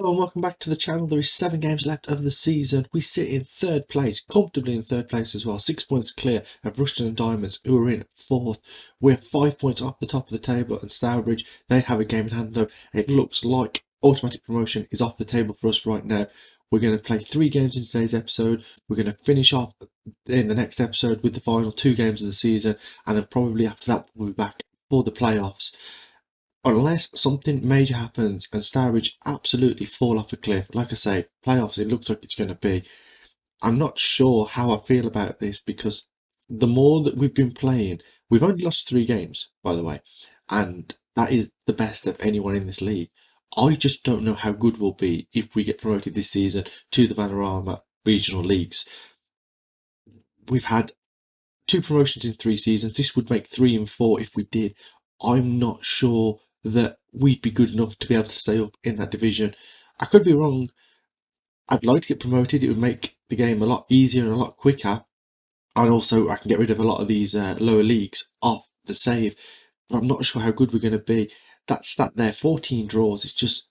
Hello and welcome back to the channel. There is 7 games left of the season. We sit in 3rd place, comfortably in 3rd place as well. 6 points clear of Rushden and Diamonds, who are in 4th. We're 5 points off the top of the table, and Stourbridge, they have a game in hand though. It looks like automatic promotion is off the table for us right now. We're going to play 3 games in today's episode. We're going to finish off in the next episode with the final 2 games of the season, and then probably after that we'll be back for the playoffs. Unless something major happens and Stourbridge absolutely fall off a cliff, like I say, playoffs it looks like it's going to be. I'm not sure how I feel about this because the more that we've been playing, we've only lost 3 games, by the way, and that is the best of anyone in this league. I just don't know how good we'll be if we get promoted this season to the Vanarama regional leagues. We've had 2 promotions in 3 seasons. This would make 3 and 4 if we did. I'm not sure that we'd be good enough to be able to stay up in that division. I could be wrong. I'd like to get promoted. It would make the game a lot easier and a lot quicker. And also I can get rid of a lot of these lower leagues off the save. But I'm not sure how good we're going to be. That stat there, 14 draws, is just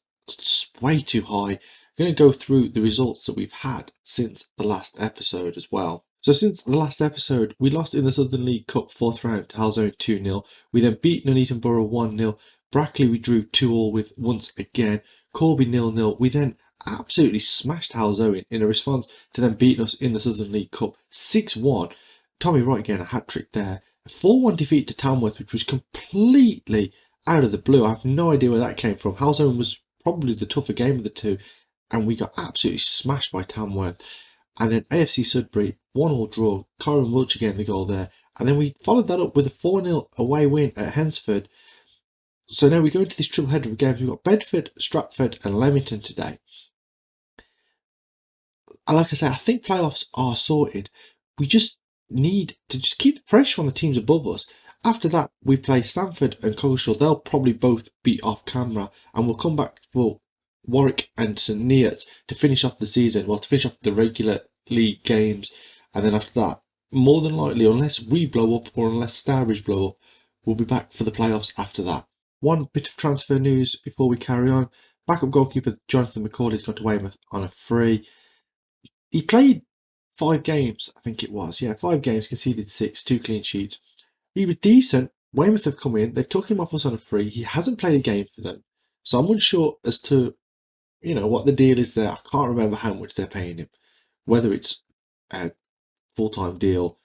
way too high. I'm going to go through the results that we've had since the last episode as well. So since the last episode, we lost in the Southern League Cup 4th round to Halzone 2-0. We then beat Nuneaton Borough 1-0. Brackley we drew 2-2 with once again. Corby 0-0. We then absolutely smashed Halzone in a response to them beating us in the Southern League Cup 6-1. Tommy Wright again, a hat-trick there. A 4-1 defeat to Tamworth, which was completely out of the blue. I have no idea where that came from. Halzone was probably the tougher game of the two, and we got absolutely smashed by Tamworth. And then AFC Sudbury, 1-1 draw, Kyron Wiltshire getting the goal there. And then we followed that up with a 4-0 away win at Hensford. So now we go into this triple header of games. We've got Bedford, Stratford and Leamington today. And like I say, I think playoffs are sorted. We just need to just keep the pressure on the teams above us. After that, we play Stamford and Coggeshall. They'll probably both be off camera. And we'll come back for Warwick and St Neots to finish off the season. Well, to finish off the regular league games. And then after that, more than likely, unless we blow up or unless Stourbridge blow up, we'll be back for the playoffs after that. One bit of transfer news before we carry on. Backup goalkeeper Jonathan McCauley's gone to Weymouth on a free. He played 5 games, I think it was. Yeah, 5 games, conceded 6, 2 clean sheets. He was decent. Weymouth have come in. They've took him off us on a free. He hasn't played a game for them. So I'm unsure as to, what the deal is there. I can't remember how much they're paying him. Whether it's a full-time deal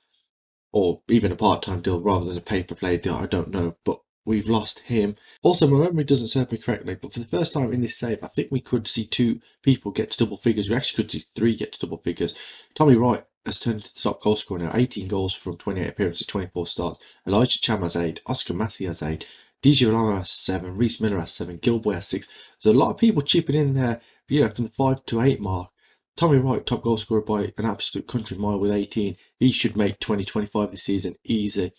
or even a part-time deal rather than a pay-per-play deal, I don't know. But we've lost him. Also, my memory doesn't serve me correctly, but for the first time in this save, I think we could see 2 people get to double figures. We actually could see 3 get to double figures. Tommy Wright has turned into the top goal scorer now. 18 goals from 28 appearances, 24 starts. Elijah Cham has 8. Oscar Massey has 8. DJ Olamo has 7. Reece Miller has 7. Gilboy has 6. There's a lot of people chipping in there, from the 5 to 8 mark. Tommy Wright, top goal scorer by an absolute country mile with 18. He should make 20-25 this season easy.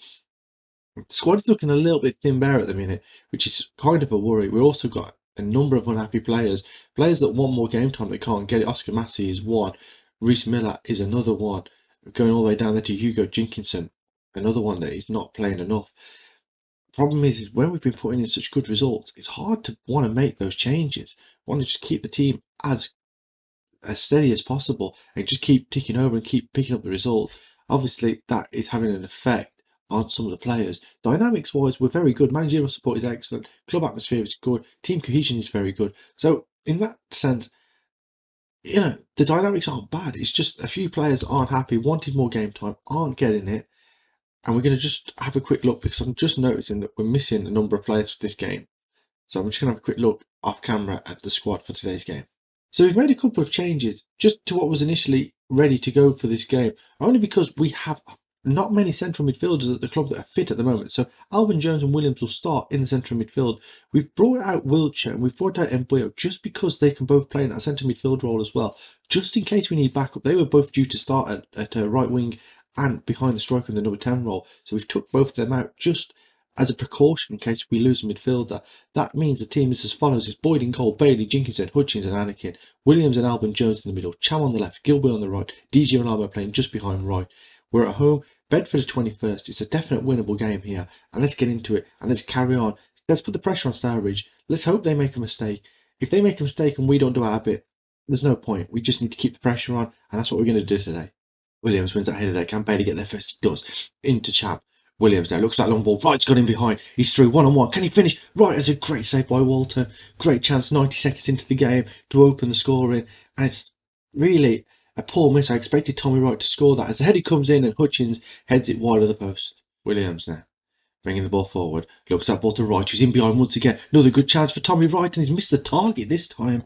The squad is looking a little bit thin bare at the minute, which is kind of a worry. We've also got a number of unhappy players that want more game time that can't get it. Oscar Massey is one. Reece Miller is another one. Going all the way down there to Hugo Jenkinson, another one that is not playing enough. Problem is when we've been putting in such good results, it's hard to want to make those changes. Want to just keep the team as steady as possible and just keep ticking over and keep picking up the result. Obviously, that is having an effect on some of the players. Dynamics wise, we're very good. Managerial support is excellent. Club atmosphere is good. Team cohesion is very good. So in that sense, the dynamics aren't bad. It's just a few players aren't happy, wanted more game time, aren't getting it. And we're going to just have a quick look because I'm just noticing that we're missing a number of players for this game. So I'm just going to have a quick look off camera at the squad for today's game. So we've made a couple of changes just to what was initially ready to go for this game, only because we have not many central midfielders at the club that are fit at the moment. So Alvin Jones and Williams will start in the central midfield. We've brought out Wiltshire and we've brought out Mboyo just because they can both play in that central midfield role as well. Just in case we need backup. They were both due to start at right wing and behind the striker in the number 10 role. So we've took both of them out just as a precaution in case we lose a midfielder. That means the team is as follows. It's Boyd in goal, Bailey, Jenkinson, Hutchins and Anakin, Williams and Alvin Jones in the middle, Cham on the left, Gilbert on the right, DJ Olamo playing just behind Wright. We're at home. Bedford is 21st. It's a definite winnable game here. And let's get into it and let's carry on. Let's put the pressure on Stourbridge. Let's hope they make a mistake. If they make a mistake and we don't do our bit, there's no point. We just need to keep the pressure on, and that's what we're going to do today. Williams wins that header there. Can Bailey get there first? He does. Into Champ. Williams now looks at that long ball. Wright's got him behind. He's through 1-on-1. Can he finish? Wright has a great save by Walton. Great chance 90 seconds into the game to open the scoring. And it's really a poor miss. I expected Tommy Wright to score that as the header comes in and Hutchins heads it wide of the post. Williams now bringing the ball forward. Looks at ball to Wright, who's in behind once again. Another good chance for Tommy Wright, and he's missed the target this time.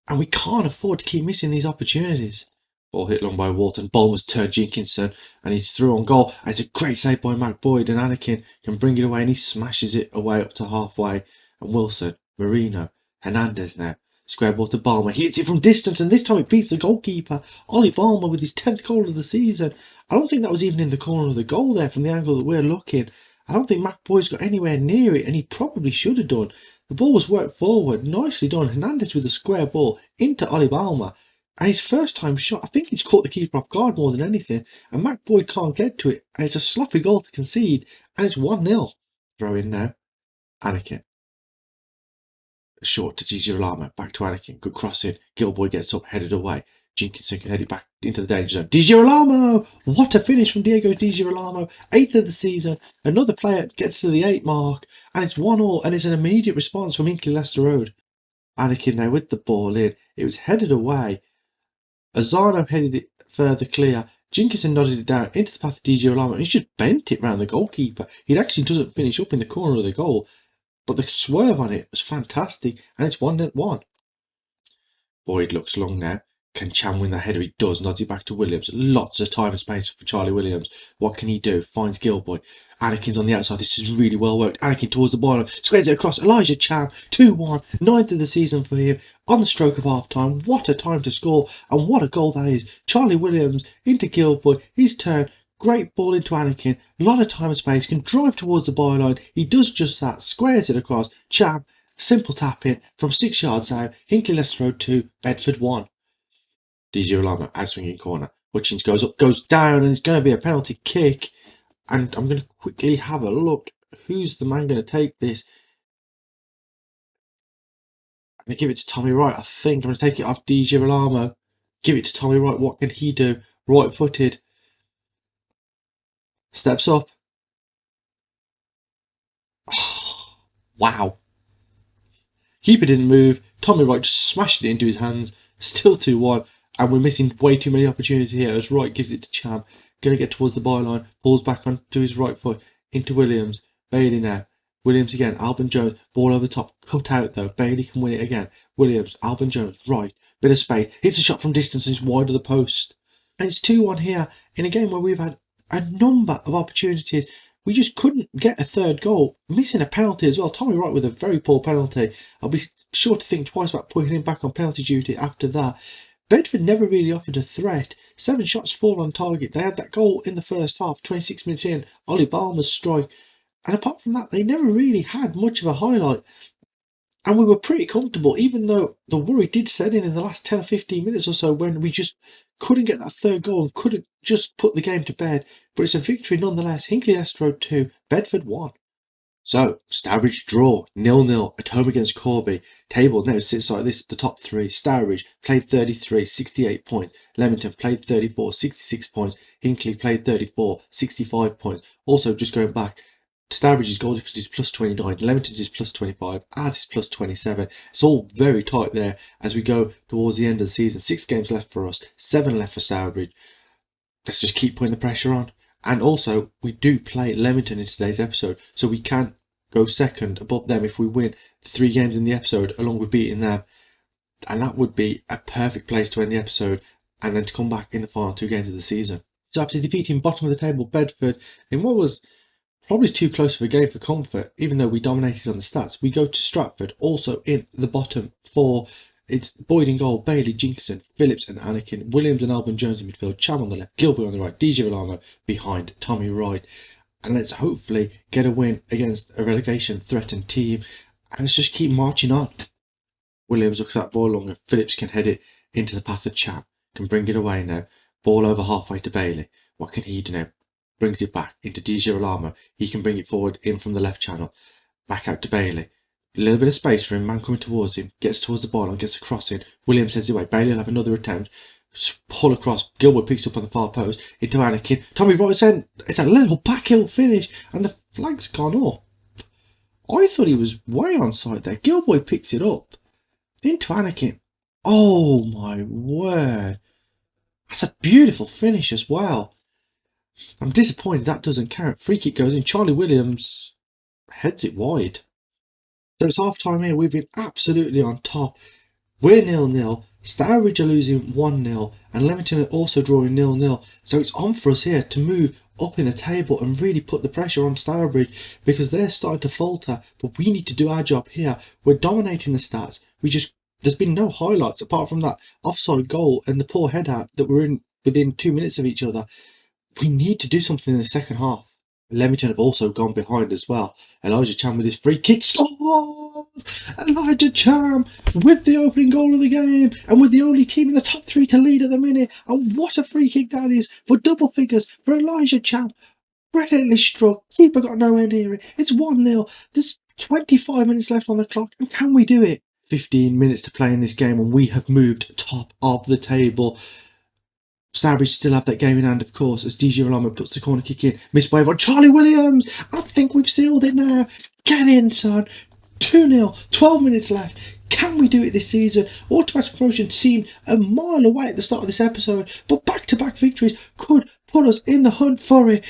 And we can't afford to keep missing these opportunities. Ball hit long by Walton. Bulmer's turned Jenkinson, and he's through on goal. And it's a great save by Mac Boyd, and Anakin can bring it away, and he smashes it away up to halfway. And Wilson, Marino, Hernandez now. Square ball to Balmer. He hits it from distance, and this time it beats the goalkeeper. Ollie Balmer with his 10th goal of the season. I don't think that was even in the corner of the goal there from the angle that we're looking. I don't think Mac Boyd's got anywhere near it, and he probably should have done. The ball was worked forward. Nicely done. Hernandez with a square ball into Ollie Balmer. And his first time shot, I think he's caught the keeper off guard more than anything. And Mac Boyd can't get to it. And it's a sloppy goal to concede. And it's 1-0. Throw in now. Anakin. Short to Di Girolamo. Back to Anakin. Good crossing. Gilboy gets up, headed away. Jenkinson can head it back into the danger zone. Di Girolamo! What a finish from Diego Di Girolamo. 8th of the season. Another player gets to the 8 mark. And it's 1-1. And it's an immediate response from Hinckley Leicester Road. Anakin there with the ball in. It was headed away. Azano headed it further clear. Jenkinson nodded it down into the path of Di Girolamo, and he just bent it round the goalkeeper. It actually doesn't finish up in the corner of the goal, but the swerve on it was fantastic, and it's 1-1. Boyd looks long now. Can Chan win that header? He does. Nods it back to Williams. Lots of time and space for Charlie Williams. What can he do? Finds Gilboy. Anakin's on the outside. This is really well worked. Anakin towards the ball. Squares it across. Elijah Chan. 2-1. 9th of the season for him. On the stroke of half time. What a time to score. And what a goal that is. Charlie Williams into Gilboy. His turn. Great ball into Anakin. A lot of time and space. Can drive towards the byline. He does just that. Squares it across. Chan. Simple tap in from 6 yards out. Hinckley Leicester Road 2. Bedford 1. Di Girolamo, outswinging corner. Hutchins goes up, goes down, and it's going to be a penalty kick. And I'm going to quickly have a look. Who's the man going to take this? I'm going to give it to Tommy Wright, I think. I'm going to take it off Di Girolamo. Give it to Tommy Wright. What can he do? Right-footed. Steps up. Oh, wow. Keeper didn't move. Tommy Wright just smashed it into his hands. Still 2-1. And we're missing way too many opportunities here as Wright gives it to Cham. Going to get towards the byline. Pulls back onto his right foot. Into Williams. Bailey now. Williams again. Alban Jones. Ball over the top. Cut out though. Bailey can win it again. Williams. Alban Jones. Right. Bit of space. Hits a shot from distance and it's wide of the post. And it's 2-1 here in a game where we've had a number of opportunities. We just couldn't get a third goal. Missing a penalty as well. Tommy Wright with a very poor penalty. I'll be sure to think twice about putting him back on penalty duty after that. Bedford never really offered a threat. 7 shots, 4 on target. They had that goal in the first half, 26 minutes in. Ollie Balmer's strike. And apart from that, they never really had much of a highlight. And we were pretty comfortable, even though the worry did set in the last 10 or 15 minutes or so when we just couldn't get that third goal and couldn't just put the game to bed. But it's a victory nonetheless. Hinckley Leicester Road 2, Bedford 1. So, Stourbridge draw, 0-0 at home against Corby. Table now sits like this at the top 3. Stourbridge played 33, 68 points. Leamington played 34, 66 points. Hinckley played 34, 65 points. Also, just going back, Stourbridge's goal difference is plus 29, Leamington's is plus 25, ours is plus 27. It's all very tight there as we go towards the end of the season. 6 games left for us, 7 left for Stourbridge. Let's just keep putting the pressure on. And also, we do play Leamington in today's episode, so we can go second above them if we win the 3 games in the episode, along with beating them. And that would be a perfect place to end the episode, and then to come back in the final 2 games of the season. So after defeating bottom of the table Bedford in what was probably too close of a game for comfort, even though we dominated on the stats, we go to Stratford, also in the bottom 4. It's Boyd in goal, Bailey, Jenkinson, Phillips and Anakin, Williams and Alban Jones in midfield, Cham on the left, Gilboy on the right, Di Girolamo behind Tommy Wright. And let's hopefully get a win against a relegation threatened team. And let's just keep marching on. Williams looks at that ball long and Phillips can head it into the path of Cham. Can bring it away now. Ball over halfway to Bailey. What can he do now? Brings it back into Di Girolamo. He can bring it forward in from the left channel. Back out to Bailey. A little bit of space for him, man coming towards him, gets towards the ball and gets a cross in. Williams heads away, Bailey will have another attempt. Pull across, Gilwood picks up on the far post, into Anakin. Tommy Royce in, it's a little backhill finish, and the flag's gone up. I thought he was way onside there. Gilboy picks it up. Into Anakin. Oh my word. That's a beautiful finish as well. I'm disappointed that doesn't count. Free kick goes in. Charlie Williams heads it wide. So it's half time here. We've been absolutely on top. We're 0-0. Stourbridge are losing 1-0. And Leamington are also drawing 0-0. So it's on for us here to move up in the table and really put the pressure on Stourbridge, because they're starting to falter. But we need to do our job here. We're dominating the stats. There's been no highlights apart from that offside goal and the poor head out that we're in within 2 minutes of each other. We need to do something in the second half. Leamington have also gone behind as well. Elijah Cham with his free kick scores! Elijah Cham with the opening goal of the game, and with the only team in the top 3 to lead at the minute. And what a free kick that is for double figures for Elijah Cham. Brilliantly struck. Keeper got nowhere near it. It's 1-0. There's 25 minutes left on the clock, and can we do it? 15 minutes to play in this game, and we have moved top of the table. Stourbridge still have that game in hand, of course, as DJ Rolamo puts the corner kick in. Missed by everyone. Charlie Williams! I think we've sealed it now. Get in, son. 2-0. 12 minutes left. Can we do it this season? Automatic promotion seemed a mile away at the start of this episode, but back-to-back victories could put us in the hunt for it.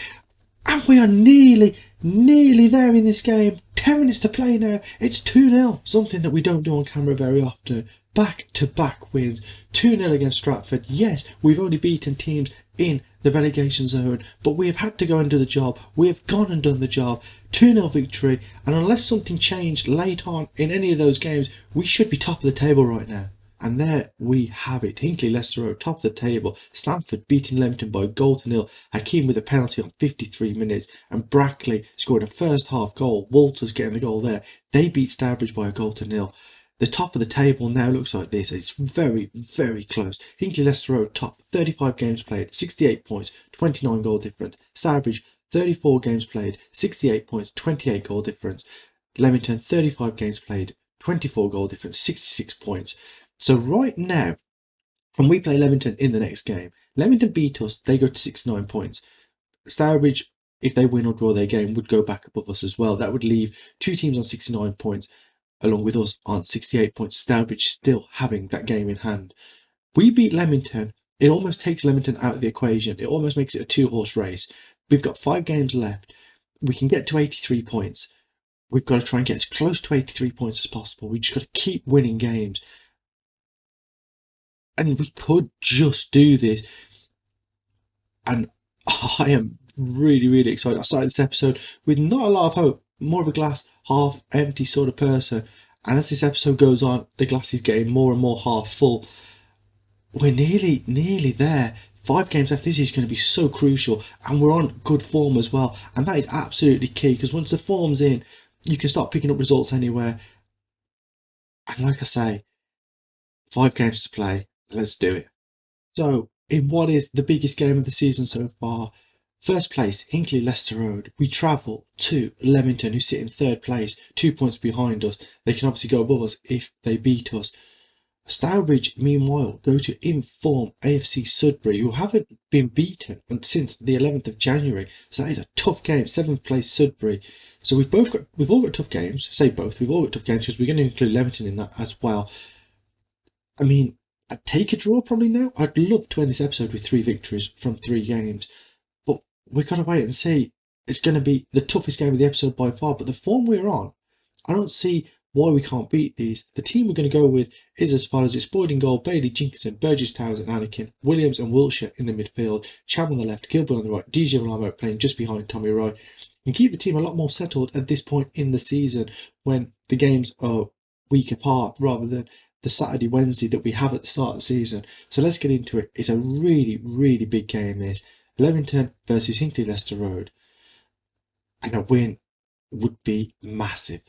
And we are nearly there in this game. 10 minutes to play now. It's 2-0. Something that we don't do on camera very often. Back-to-back wins. 2-0 against Stratford. Yes, we've only beaten teams in the relegation zone, but we have had to go and do the job. We have gone and done the job. 2-0 victory, and unless something changed late on in any of those games, we should be top of the table right now. And there we have it. Hinckley Leicester top of the table. Stamford beating Leamington by a goal to nil. Hakeem with a penalty on 53 minutes. And Brackley scored a first half goal. Walters getting the goal there. They beat Stourbridge by a goal to nil. The top of the table now looks like this. It's very, very close. Hinckley Leicester top. 35 games played. 68 points. 29 goal difference. Stourbridge 34 games played. 68 points. 28 goal difference. Leamington 35 games played. 24 goal difference. 66 points. So right now, when we play Leamington in the next game, Leamington beat us, they go to 69 points. Stourbridge, if they win or draw their game, would go back above us as well. That would leave 2 teams on 69 points, along with us on 68 points. Stourbridge still having that game in hand. We beat Leamington, it almost takes Leamington out of the equation. It almost makes it a 2-horse race. We've got 5 games left. We can get to 83 points. We've got to try and get as close to 83 points as possible. We've just got to keep winning games. And we could just do this. And I am really, really excited. I started this episode with not a lot of hope, more of a glass half empty sort of person. And as this episode goes on, the glass is getting more and more half full. We're nearly there. 5 games left. This is going to be so crucial. And we're on good form as well. And that is absolutely key, because once the form's in, you can start picking up results anywhere. And like I say, 5 games to play. Let's do it. So, in what is the biggest game of the season so far, first place, Hinckley Leicester Road. We travel to Leamington, who sit in 3rd place, 2 points behind us. They can obviously go above us if they beat us. Stourbridge, meanwhile, go to inform AFC Sudbury, who haven't been beaten since the 11th of January. So that is a tough game. 7th place Sudbury. So we've all got tough games. Say both. We've all got tough games, because we're going to include Leamington in that as well. I mean, I'd take a draw probably now. I'd love to end this episode with 3 victories from 3 games. But we've got to wait and see. It's going to be the toughest game of the episode by far. But the form we're on, I don't see why we can't beat these. The team we're going to go with is as follows. It's Boyd in goal, Bailey, Jinkinson, Burgess, Towers and Anakin, Williams and Wiltshire in the midfield, Cham on the left, Gilbert on the right, DJ Rolamo playing just behind Tommy Roy. And keep the team a lot more settled at this point in the season, when the games are week apart rather than the Saturday, Wednesday that we have at the start of the season. So let's get into it. It's a really, really big game, this. Leamington versus Hinckley Leicester Road. And a win would be massive.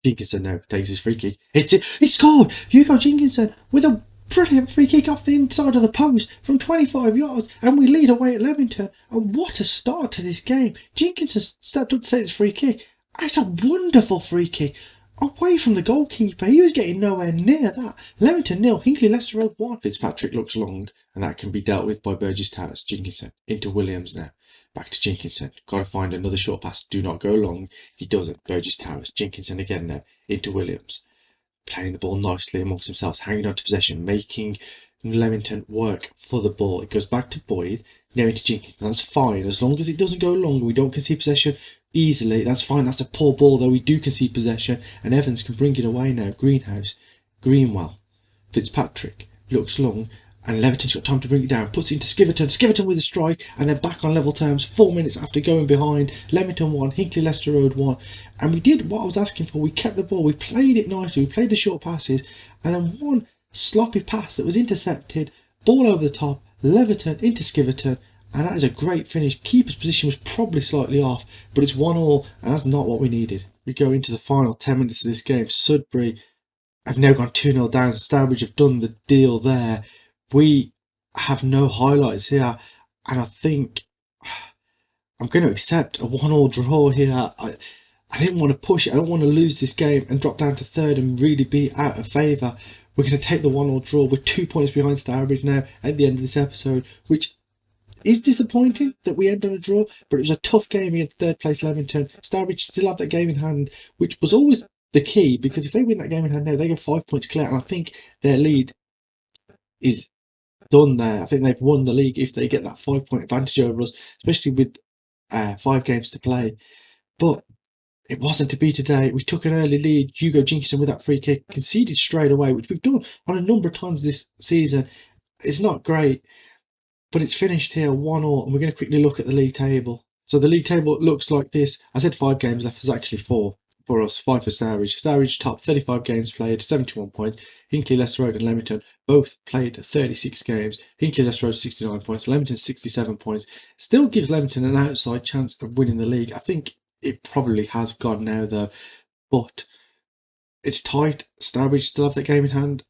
Jinkinson now takes his free kick. Hits it. He scored! Hugo Jinkinson with a brilliant free kick off the inside of the post from 25 yards. And we lead away at Leamington. And what a start to this game. Jinkinson stepped up to take this free kick. It's a wonderful free kick. away from the goalkeeper. He was getting nowhere near that. Leamington 0, Hinckley Leicester Road 1. Fitzpatrick looks long, and that can be dealt with by Burgess Towers. Jenkinson into Williams now. Back to Jenkinson. Got to find another short pass. Do not go long. He doesn't. Burgess Towers. Jenkinson again now into Williams. Playing the ball nicely amongst themselves, hanging on to possession, making Leamington work for the ball. It goes back to Boyd, now into Jenkins. That's fine, as long as it doesn't go long. We don't concede possession easily. That's fine. That's a poor ball, though. We do concede possession, and Evans can bring it away now. Greenwell, Fitzpatrick looks long, and Leamington's got time to bring it down. Puts it into Skiverton with a strike, and they're back on level terms 4 minutes after going behind. Leamington 1, Hinckley Leicester Road 1. And we did what I was asking for. We kept the ball. We played it nicely. We played the short passes. And then one sloppy pass that was intercepted. Ball over the top. Leverton into Skiverton. And that is a great finish. Keeper's position was probably slightly off, but it's 1-1, and that's not what we needed. We go into the final 10 minutes of this game. Sudbury have now gone 2-0 down. Stourbridge have done the deal there. We have no highlights here, and I think I'm going to accept a 1-1 draw here. I didn't want to push it. I don't want to lose this game and drop down to third and really be out of favour. We're going to take the 1-1 draw. We're 2 points behind Stourbridge now at the end of this episode, which is disappointing that we end on a draw, but it was a tough game against third place Leamington. Stourbridge still have that game in hand, which was always the key, because if they win that game in hand now, they go 5 points clear, and I think their lead is done there. I think they've won the league if they get that 5 point advantage over us, especially with 5 games to play. But it wasn't to be today. We took an early lead. Hugo Jenkinson with that free kick, conceded straight away, which we've done on a number of times this season. It's not great, but it's finished here 1-1, and we're going to quickly look at the league table. So the league table looks like this. I said 5 games left. There's actually 4 for us, 5 for Stourbridge. Stourbridge top, 35 games played, 71 points. Hinckley, Leicester Road and Leamington both played 36 games. Hinckley, Leicester Road 69 points, Leamington 67 points. Still gives Leamington an outside chance of winning the league. I think it probably has gone now though, but it's tight. Stourbridge still have that game in hand,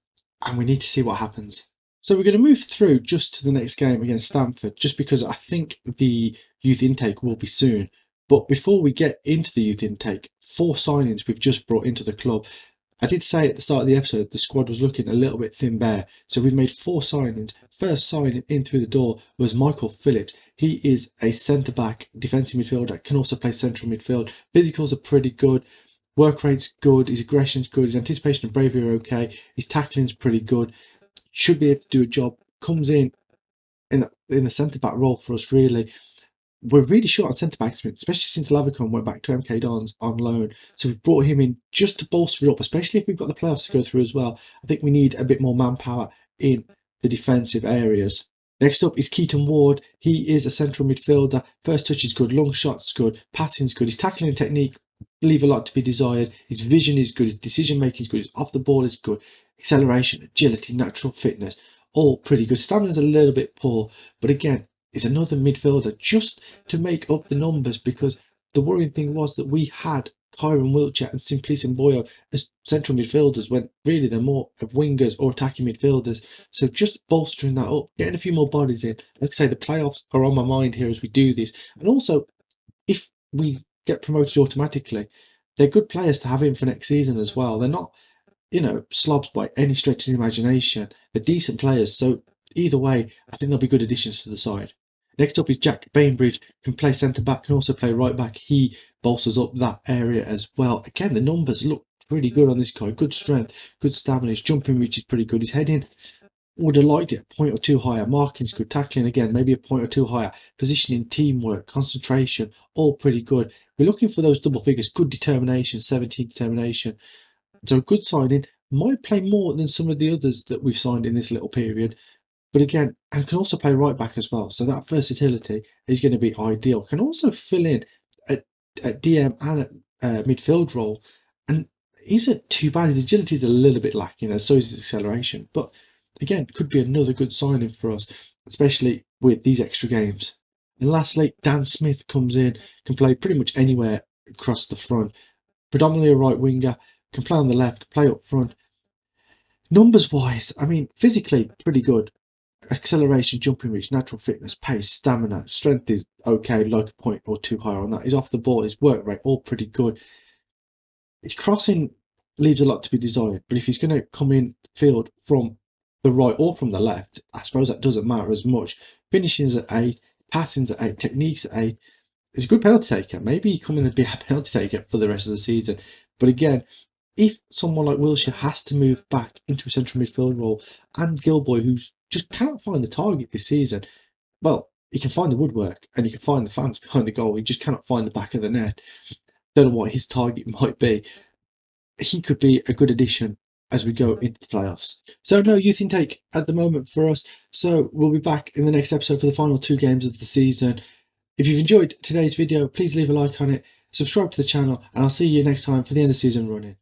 and we need to see what happens. So we're going to move through just to the next game against Stamford, just because I think the youth intake will be soon. But before we get into the youth intake, 4 signings we've just brought into the club. I did say at the start of the episode the squad was looking a little bit thin bare, so we've made 4 signings. First signing in through the door was Michael Phillips. He is a centre-back, defensive midfielder, can also play central midfield. Physicals are pretty good. Work rate's good, his aggression's good, his anticipation and bravery are okay, his tackling's pretty good. Should be able to do a job. Comes in the centre-back role for us, really. We're really short on centre-backs, especially since Lavicon went back to MK Dons on loan. So we've brought him in just to bolster it up, especially if we've got the playoffs to go through as well. I think we need a bit more manpower in the defensive areas. Next up is Keaton Ward. He is a central midfielder. First touch is good, long shots good, passing's good. His tackling technique leave a lot to be desired. His vision is good, his decision making is good, his off the ball is good. Acceleration, agility, natural fitness, all pretty good. Stamina's a little bit poor, but again, is another midfielder just to make up the numbers, because the worrying thing was that we had Kyron Wiltshire and Simplice Mboyo as central midfielders when really they're more of wingers or attacking midfielders. So just bolstering that up, getting a few more bodies in. Like I say, the playoffs are on my mind here as we do this. And also, if we get promoted automatically, they're good players to have in for next season as well. They're not, slobs by any stretch of the imagination. They're decent players. So either way, I think they'll be good additions to the side. Next up is Jack Bainbridge, can play centre-back, can also play right-back. He bolsters up that area as well. Again, the numbers look pretty good on this guy. Good strength, good stamina. His jumping reach is pretty good. His heading, would have liked it a point or 2 higher. Marking's good. Tackling, again, maybe a point or 2 higher. Positioning, teamwork, concentration, all pretty good. We're looking for those double figures. Good determination, 17 determination. So a good signing. Might play more than some of the others that we've signed in this little period. But again, and can also play right back as well. So that versatility is going to be ideal. Can also fill in at DM and at midfield role. And he isn't too bad. His agility is a little bit lacking, so is his acceleration. But again, could be another good signing for us, especially with these extra games. And lastly, Dan Smith comes in, can play pretty much anywhere across the front. Predominantly a right winger, can play on the left, play up front. Numbers wise, I mean, physically pretty good. Acceleration, jumping reach, natural fitness, pace, stamina, strength is okay, like a point or 2 higher on that. He's off the ball, his work rate, all pretty good. His crossing leaves a lot to be desired. But if he's going to come in field from the right or from the left, I suppose that doesn't matter as much. Finishing's at 8, passing's at 8, technique's at 8. He's a good penalty taker. Maybe he come in and be a penalty taker for the rest of the season. But again, if someone like Wilshere has to move back into a central midfield role, and Gilboy, who's just cannot find the target this season, well, he can find the woodwork and he can find the fans behind the goal. He just cannot find the back of the net. Don't know what his target might be. He could be a good addition as we go into the playoffs. So no youth intake at the moment for us. So we'll be back in the next episode for the final 2 games of the season. If you've enjoyed today's video, please leave a like on it, subscribe to the channel, and I'll see you next time for the end of season running.